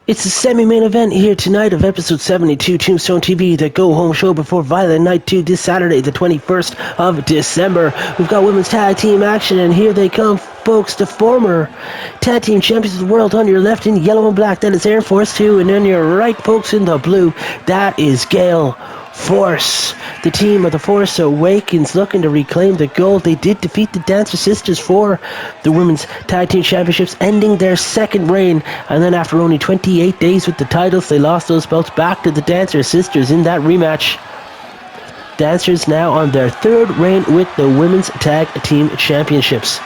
It's the semi-main event here tonight of episode 72, Tombstone TV, the go-home show before Violent Night 2 this Saturday, the 21st of December. We've got women's tag team action, and here they come, folks. The former tag team champions of the world on your left in yellow and black, that is Air Force 2, and on your right, folks, in the blue, that is Gale Force. The team of the Force Awakens looking to reclaim the gold. They did defeat the Dancer Sisters for the Women's Tag Team Championships, ending their second reign. And then after only 28 days with the titles, they lost those belts back to the Dancer Sisters in that rematch. Dancers now on their third reign with the Women's Tag Team Championships.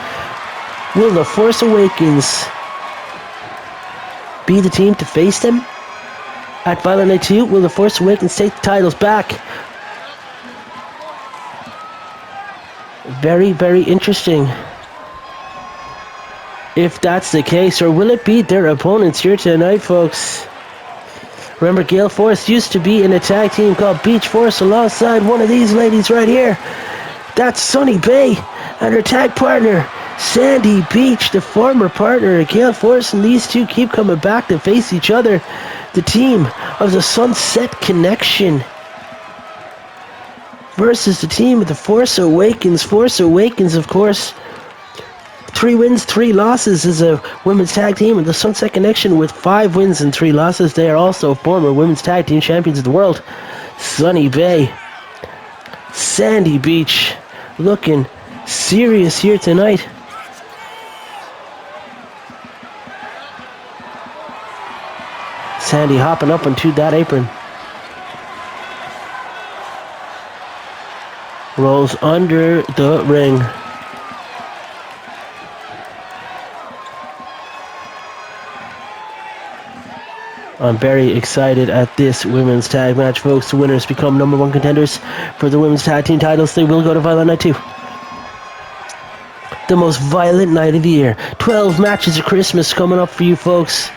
Will the Force Awakens be the team to face them at Violent Night 2? Will the Force Awakens take the titles back? Very, very interesting if that's the case. Or will it be their opponents here tonight, folks? Remember, Gale Force used to be in a tag team called Beach Force alongside one of these ladies right here. That's Sunny Bay and her tag partner, Sandy Beach, the former partner of Gale Force, and these two keep coming back to face each other. The team of the Sunset Connection versus the team of the Force Awakens. Force Awakens, of course, 3 wins, 3 losses as a women's tag team, and the Sunset Connection with 5 wins and 3 losses. They are also former women's tag team champions of the world. Sunny Bay, Sandy Beach, looking serious here tonight. Sandy hopping up onto that apron. Rolls under the ring. I'm very excited at this women's tag match, folks. The winners become number 1 contenders for the women's tag team titles. They will go to Violent Night 2. The most violent night of the year. 12 matches of Christmas coming up for you, folks,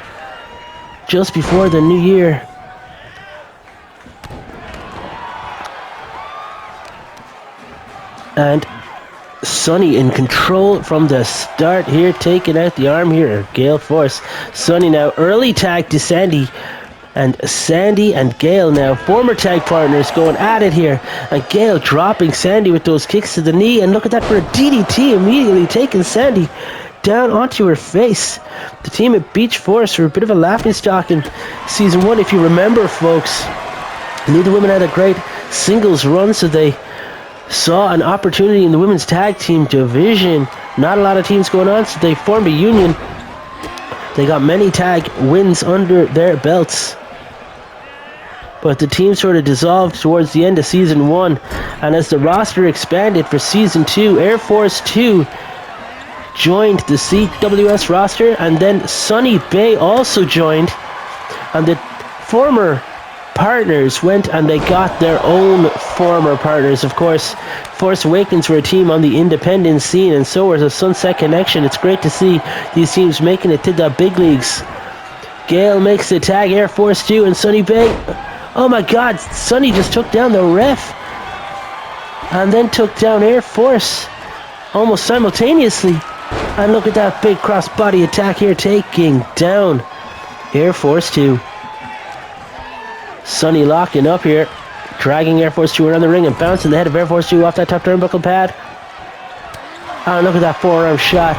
just before the new year. And Sunny in control from the start here, taking out the arm here, Gale Force. Sunny now early tag to Sandy, and Sandy and Gale now former tag partners going at it here, and Gale dropping Sandy with those kicks to the knee, and look at that for a DDT, immediately taking Sandy down onto her face. The team at Beach Force were a bit of a laughingstock in season 1, if you remember, folks. Neither women had a great singles run, so they saw an opportunity in the women's tag team division. Not a lot of teams going on, so they formed a union. They got many tag wins under their belts, but the team sort of dissolved towards the end of season 1. And as the roster expanded for season 2, Air Force 2 joined the CWS roster, and then Sunny Bay also joined, and the former partners went and they got their own former partners. Of course, Force Awakens were a team on the independent scene, and so was the Sunset Connection. It's great to see these teams making it to the big leagues. Gale makes the tag, Air Force 2 and Sunny Bay. Oh my god, Sunny just took down the ref and then took down Air Force almost simultaneously. And look at that big cross-body attack here, taking down Air Force 2. Sunny locking up here, dragging Air Force 2 around the ring and bouncing the head of Air Force 2 off that top turnbuckle pad. And look at that forearm shot.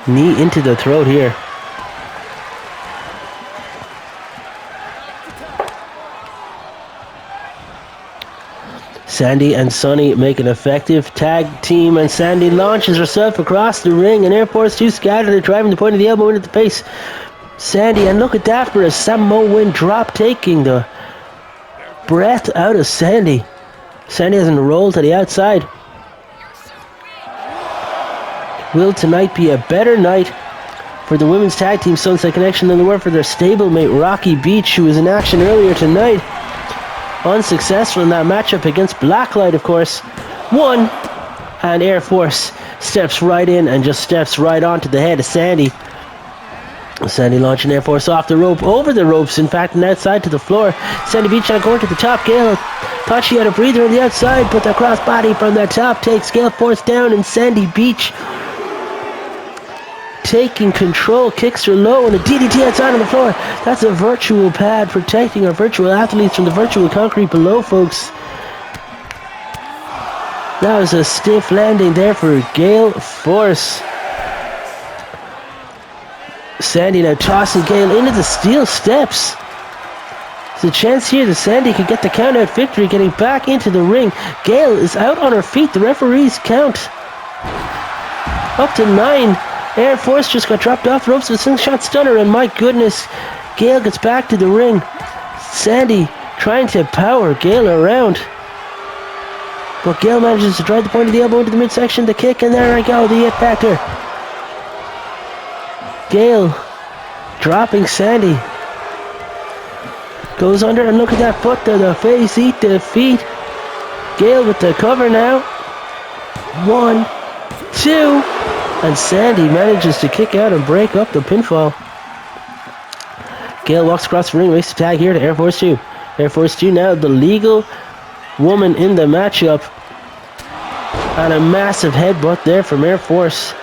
Knee into the throat here. Sandy and Sunny make an effective tag team, and Sandy launches herself across the ring, and Air Force 2 scattered her, driving the point of the elbow into the face. Sandy, and look at that for a Samoan drop, taking the breath out of Sandy. Sandy hasn't rolled to the outside. Will tonight be a better night for the women's tag team Sunset Connection than they were for their stablemate Rocky Beach, who was in action earlier tonight? Unsuccessful in that matchup against Blacklight, of course. Won, and Air Force steps right in and just steps right onto the head of Sandy. Sandy launching Air Force off the rope, over the ropes, in fact, and outside to the floor. Sandy Beach now going to the top. Gale thought she had a breather on the outside, but the crossbody from the top takes Gale Force down, and Sandy Beach taking control, kicks her low, and a DDT outside on the floor. That's a virtual pad protecting our virtual athletes from the virtual concrete below, folks. That was a stiff landing there for Gale Force. Sandy now tossing Gale into the steel steps. There's a chance here that Sandy could get the count out victory, getting back into the ring. Gale is out on her feet. The referees count up to 9. Air Force just got dropped off the ropes with a slingshot stunner, and my goodness, Gale gets back to the ring. Sandy trying to power Gale around. But Gale manages to drive the point of the elbow into the midsection, the kick, and there I go, the hit factor. Gale dropping Sandy. Goes under, and look at that foot there, the face, eat the feet. Gale with the cover now. 1, 2, and Sandy manages to kick out and break up the pinfall. Gale walks across the ring, makes the tag here to Air Force 2. Air Force 2 now the legal woman in the matchup. And a massive headbutt there from Air Force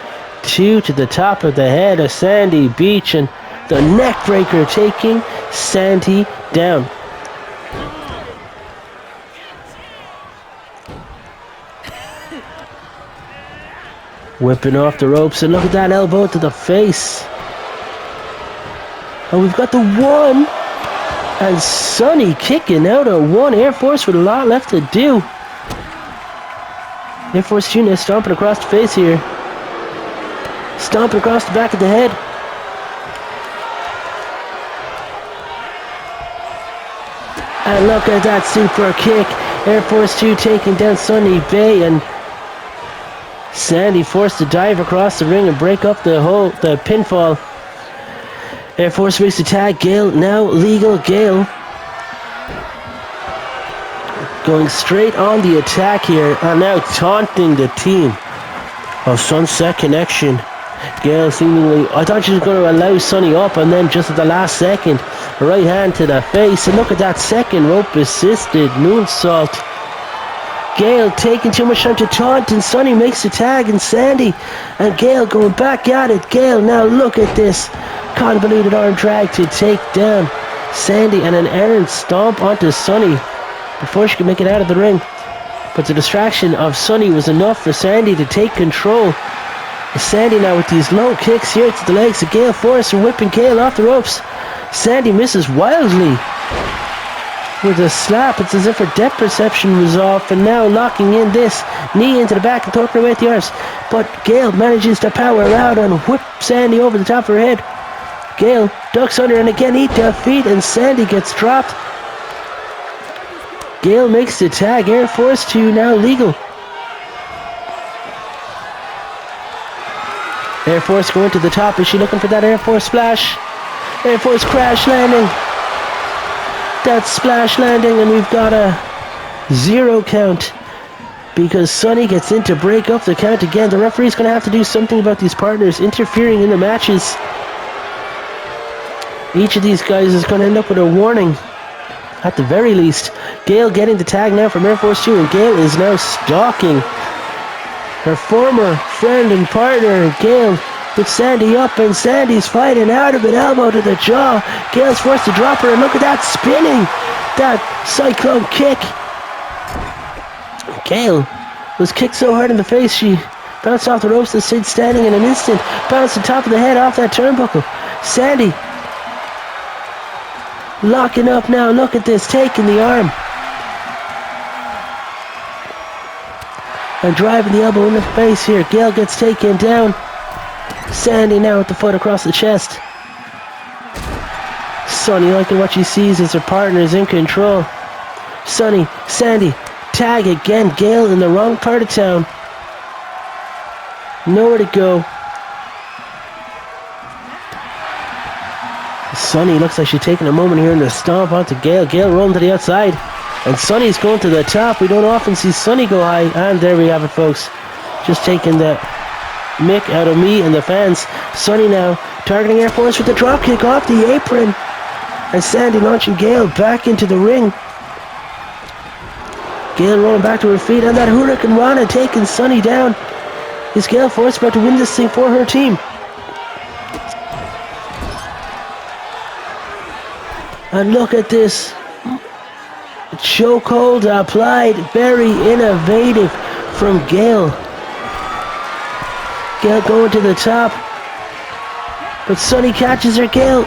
2 to the top of the head of Sandy Beach, and the neck breaker taking Sandy down. Whipping off the ropes, and look at that elbow to the face. And we've got the 1, and Sunny kicking out a 1. Air Force with a lot left to do. Air Force Jr. stomping across the face here. Stomping across the back of the head. And look at that super kick. Air Force 2 taking down Sunny Bay, and Sandy forced to dive across the ring and break up the pinfall. Air Force makes the tag. Gale now legal. Gale going straight on the attack here, and now taunting the team of Sunset Connection. Gale seemingly, I thought she was going to allow Sunny up, and then just at the last second, a right hand to the face, and look at that second rope assisted moonsault. Gale taking too much time to taunt, and Sunny makes the tag, and Sandy and Gale going back at it. Gale now, look at this convoluted arm drag to take down Sandy, and an errant stomp onto Sunny before she could make it out of the ring. But the distraction of Sunny was enough for Sandy to take control. Sandy now with these low kicks here to the legs of Gale Force, and whipping Gale off the ropes. Sandy misses wildly with a slap. It's as if her depth perception was off, and now locking in this knee into the back and talking away at the arms. But Gale manages to power out and whip Sandy over the top of her head. Gale ducks under and again eat their feet, and Sandy gets dropped. Gale makes the tag. Air Force 2 now legal. Air Force going to the top. Is she looking for that Air Force splash? Air Force crash landing. That splash landing, and we've got a 0 count because Sunny gets in to break up the count again. The referee's going to have to do something about these partners interfering in the matches. Each of these guys is going to end up with a warning at the very least. Gale getting the tag now from Air Force 2, and Gale is now stalking her former friend and partner. Gale with Sandy up, and Sandy's fighting out of it, elbow to the jaw. Gale's forced to drop her, and look at that spinning, that cyclone kick. Gale was kicked so hard in the face she bounced off the ropes and stayed standing in an instant, bounced the top of the head off that turnbuckle. Sandy locking up now, look at this, taking the arm and driving the elbow in the face here. Gale gets taken down. Sandy now with the foot across the chest. Sunny liking what she sees as her partner is in control. Sunny, Sandy, tag again. Gale in the wrong part of town. Nowhere to go. Sunny looks like she's taking a moment here in the stomp onto Gale. Gale rolling to the outside, and Sunny's going to the top. We don't often see Sunny go high, and there we have it, folks. Just taking the mick out of me and the fans. Sunny now targeting Air Force with the drop kick off the apron, and Sandy launching Gale back into the ring. Gale rolling back to her feet, and that Hurricane Rana taking Sunny down. Is Gale Force about to win this thing for her team? And look at this. Chokehold applied. Very innovative from Gail. Gail going to the top. But Sunny catches her. Gail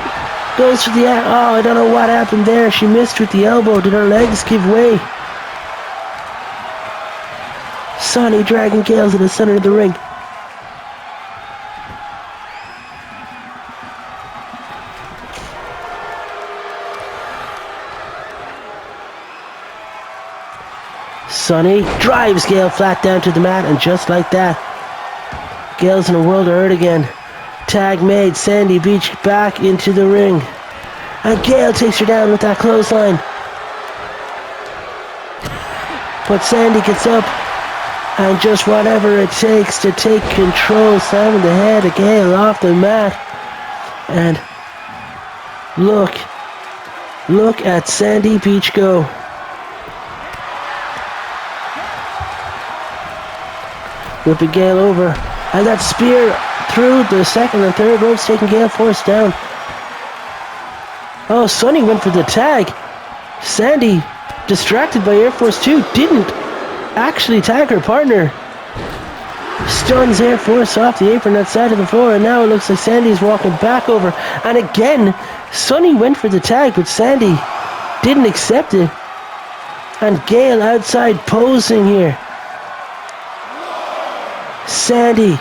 goes for the... Oh, I don't know what happened there. She missed with the elbow. Did her legs give way? Sunny dragging Gail to the center of the ring. Sunny drives Gail flat down to the mat, and just like that, Gail's in a world of hurt again. Tag made. Sandy Beach back into the ring. And Gail takes her down with that clothesline. But Sandy gets up, and just whatever it takes to take control, slamming the head of Gail off the mat. And look at Sandy Beach go. Whipping Gail over. And that spear through the second and third ropes, taking Gail Force down. Oh, Sunny went for the tag. Sandy, distracted by Air Force 2, didn't actually tag her partner. Stuns Air Force off the apron outside of the floor, and now it looks like Sandy's walking back over. And again, Sunny went for the tag, but Sandy didn't accept it. And Gail outside posing here. Sandy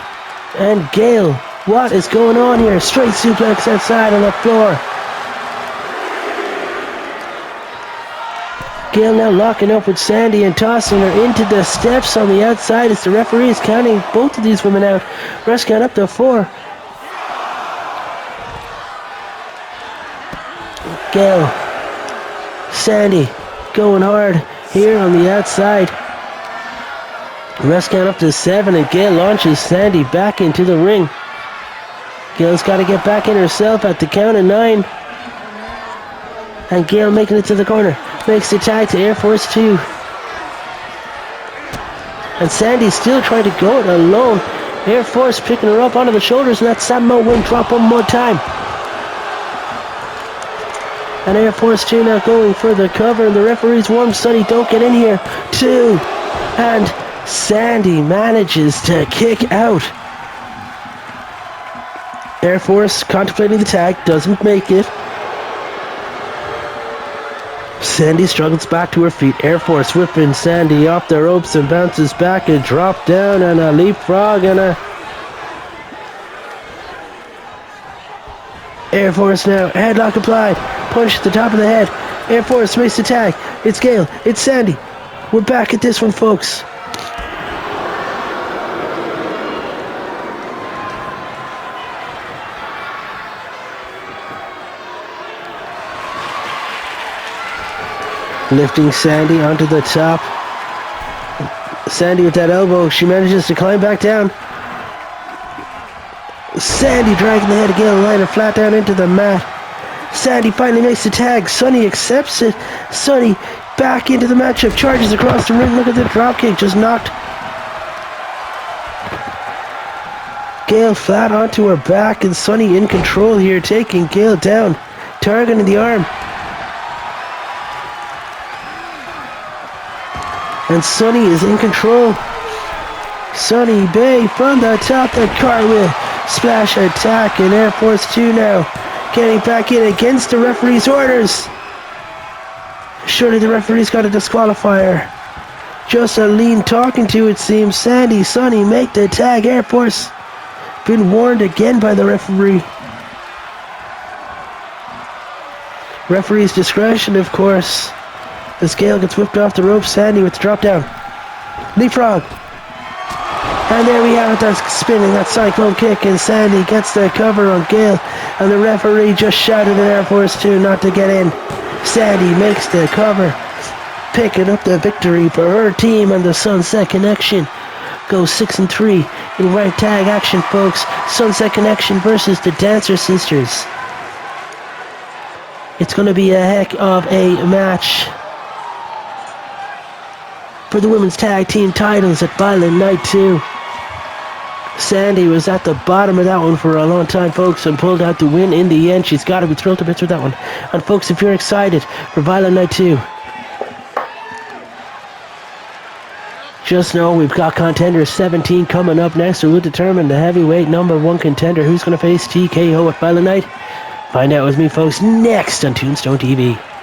and Gail, what is going on here? Straight suplex outside on the floor. Gail now locking up with Sandy and tossing her into the steps on the outside as the referee is counting both of these women out. Rest count up to 4. Gail, Sandy going hard here on the outside. Rest count up to 7, and Gail launches Sandy back into the ring. Gail's got to get back in herself at the count of 9. And Gail making it to the corner. Makes the tag to Air Force 2. And Sandy's still trying to go it alone. Air Force picking her up onto the shoulders, and that Samoa wind drop one more time. And Air Force 2 now going for the cover, and the referee's warm. Sunny, don't get in here. 2. And Sandy manages to kick out. Air Force contemplating the tag, doesn't make it. Sandy struggles back to her feet. Air Force whipping Sandy off the ropes and bounces back and drop down and a leapfrog and a... Air Force now, headlock applied. Punch at the top of the head. Air Force makes the tag. It's Gail, it's Sandy. We're back at this one, folks. Lifting Sandy onto the top. Sandy with that elbow. She manages to climb back down. Sandy dragging the head of Gail, laying her flat down into the mat. Sandy finally makes the tag. Sunny accepts it. Sunny back into the matchup. Charges across the ring. Look at the dropkick. Just knocked Gail flat onto her back. And Sunny in control here, taking Gail down. Targeting the arm. And Sunny is in control. Sunny Bay from the top, the cartwheel. Splash attack, and Air Force 2 now getting back in against the referee's orders. Surely the referee's got a disqualifier. Just a lean talking to, it seems. Sandy, Sunny make the tag. Air Force been warned again by the referee. Referee's discretion, of course. As Gail gets whipped off the rope, Sandy with the drop down. Leapfrog. And there we have it, that's spinning, that cyclone kick, and Sandy gets the cover on Gail. And the referee just shouted at Air Force 2 not to get in. Sandy makes the cover, picking up the victory for her team, and the Sunset Connection goes 6-3 in ranked tag action, folks. Sunset Connection versus the Dancer Sisters. It's going to be a heck of a match for the women's tag team titles at Violent Night 2. Sandy was at the bottom of that one for a long time, folks, and pulled out the win in the end. She's got to be thrilled to bits with that one. And folks, if you're excited for Violent Night 2, just know we've got Contenders 17 coming up next, so we'll determine the heavyweight number 1 contender who's going to face TKO at Violent Night. Find out with me, folks, next on Tombstone TV.